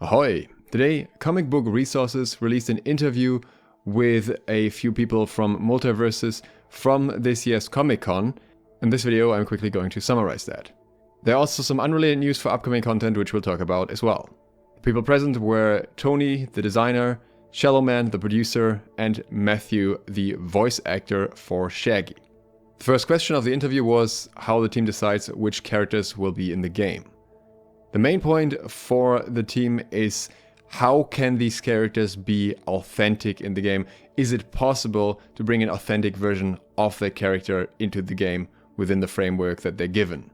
Ahoy! Today, Comic Book Resources released an interview with a few people from Multiverses from this year's Comic-Con. In this video, I'm quickly going to summarize that. There are also some unrelated news for upcoming content which we'll talk about as well. The people present were Tony, the designer, Shallowman, the producer, and Matthew, the voice actor for Shaggy. The first question of the interview was how the team decides which characters will be in the game. The main point for the team is how can these characters be authentic in the game? Is it possible to bring an authentic version of the character into the game within the framework that they're given?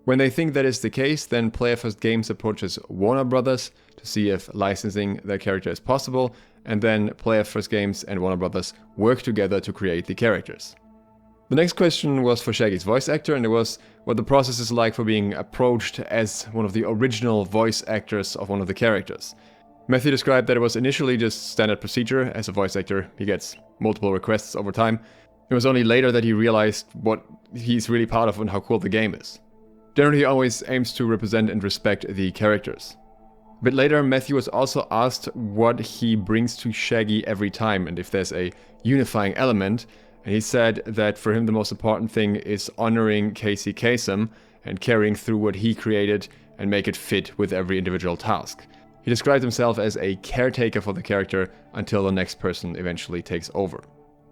When they think that is the case, then Player First Games approaches Warner Brothers to see if licensing their character is possible, and then Player First Games and Warner Brothers work together to create the characters. The next question was for Shaggy's voice actor, and it was what the process is like for being approached as one of the original voice actors of one of the characters. Matthew described that it was initially just standard procedure. As a voice actor, he gets multiple requests over time. It was only later that he realized what he's really proud of and how cool the game is. Generally, he always aims to represent and respect the characters. A bit later, Matthew was also asked what he brings to Shaggy every time and if there's a unifying element. And he said that for him the most important thing is honoring Casey Kasem and carrying through what he created and make it fit with every individual task. He described himself as a caretaker for the character until the next person eventually takes over.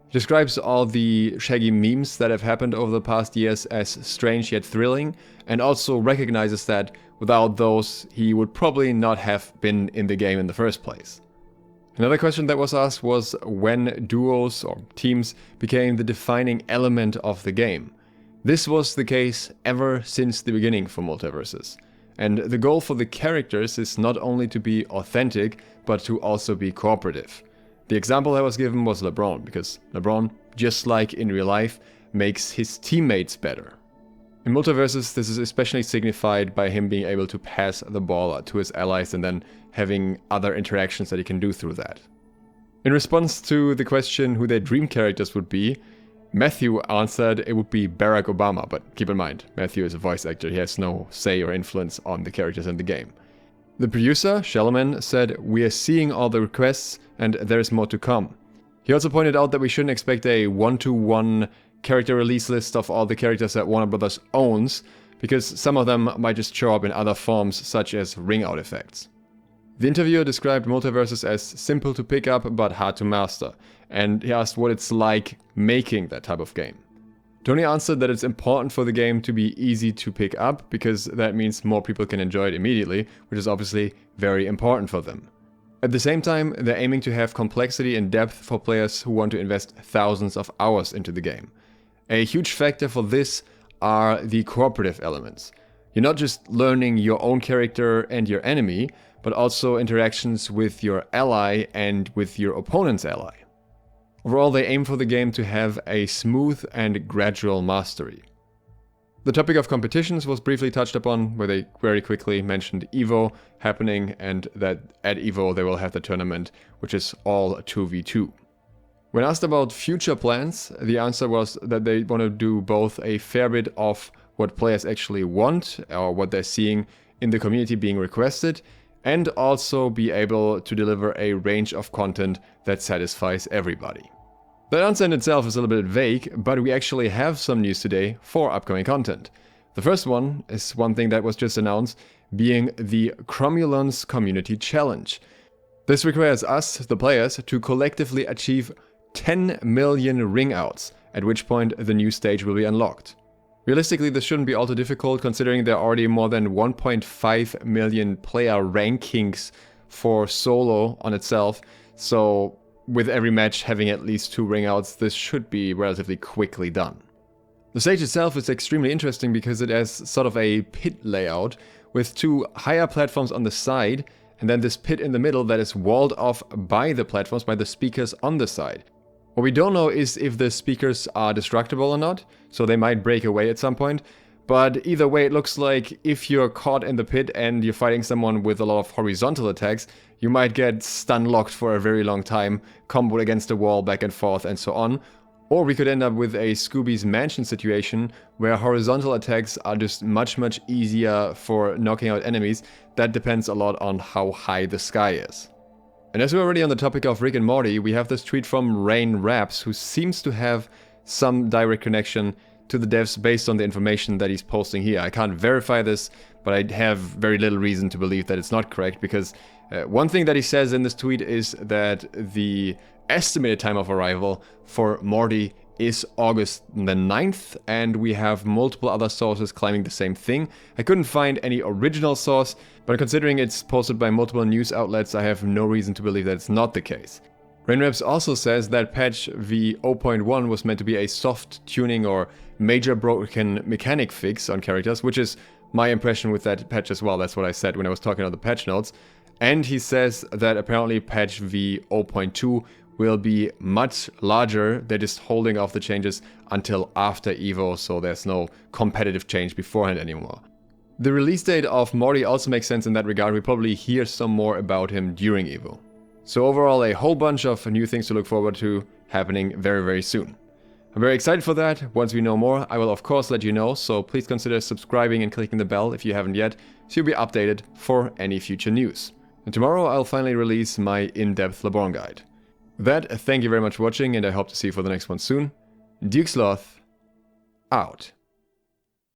He describes all the Shaggy memes that have happened over the past years as strange yet thrilling, and also recognizes that without those he would probably not have been in the game in the first place. Another question that was asked was when duos or teams became the defining element of the game. This was the case ever since the beginning for Multiverses. And the goal for the characters is not only to be authentic, but to also be cooperative. The example that was given was LeBron, because LeBron, just like in real life, makes his teammates better. In Multiverses, this is especially signified by him being able to pass the ball to his allies and then having other interactions that he can do through that. In response to the question who their dream characters would be, Matthew answered it would be Barack Obama, but keep in mind, Matthew is a voice actor, he has no say or influence on the characters in the game. The producer, Shallowman, said, "We are seeing all the requests and there is more to come." He also pointed out that we shouldn't expect a one-to-one character release list of all the characters that Warner Brothers owns, because some of them might just show up in other forms such as ring-out effects. The interviewer described Multiverses as simple to pick up but hard to master, and he asked what it's like making that type of game. Tony answered that it's important for the game to be easy to pick up because that means more people can enjoy it immediately, which is obviously very important for them. At the same time, they're aiming to have complexity and depth for players who want to invest thousands of hours into the game. A huge factor for this are the cooperative elements. You're not just learning your own character and your enemy, but also interactions with your ally and with your opponent's ally. Overall, they aim for the game to have a smooth and gradual mastery. The topic of competitions was briefly touched upon, where they very quickly mentioned EVO happening and that at EVO they will have the tournament, which is all 2v2. When asked about future plans, the answer was that they want to do both a fair bit of what players actually want or what they're seeing in the community being requested, and also be able to deliver a range of content that satisfies everybody. That answer in itself is a little bit vague, but we actually have some news today for upcoming content. The first one is one thing that was just announced, being the Cromulons Community Challenge. This requires us, the players, to collectively achieve 10 million ring-outs, at which point the new stage will be unlocked. Realistically, this shouldn't be all too difficult considering there are already more than 1.5 million player rankings for solo on itself, so with every match having at least 2 ring-outs, this should be relatively quickly done. The stage itself is extremely interesting because it has sort of a pit layout with 2 higher platforms on the side and then this pit in the middle that is walled off by the platforms, by the speakers on the side. What we don't know is if the speakers are destructible or not, so they might break away at some point, but either way it looks like if you're caught in the pit and you're fighting someone with a lot of horizontal attacks, you might get stun locked for a very long time, comboed against the wall back and forth and so on, Or we could end up with a Scooby's Mansion situation where horizontal attacks are just much easier for knocking out enemies. That depends a lot on how high the sky is. And as we're already on the topic of Rick and Morty, we have this tweet from Rain Raps, who seems to have some direct connection to the devs based on the information that he's posting here. I can't verify this, but I have very little reason to believe that it's not correct, because one thing that he says in this tweet is that the estimated time of arrival for Morty is August the 9th, and we have multiple other sources claiming the same thing. I couldn't find any original source, but considering it's posted by multiple news outlets, I have no reason to believe that it's not the case. Rainraps also says that patch v0.1 was meant to be a soft tuning or major broken mechanic fix on characters, which is my impression with that patch as well. That's what I said when I was talking about the patch notes. And he says that apparently patch v0.2 will be much larger. They're just holding off the changes until after EVO, so there's no competitive change beforehand anymore. The release date of Morty also makes sense in that regard. We probably hear some more about him during EVO. So overall, a whole bunch of new things to look forward to happening very soon. I'm very excited for that. Once we know more, I will of course let you know, so please consider subscribing and clicking the bell if you haven't yet, so you'll be updated for any future news. And tomorrow I'll finally release my in-depth LeBron guide. With that, thank you very much for watching, and I hope to see you for the next one soon. Duke Sloth, out.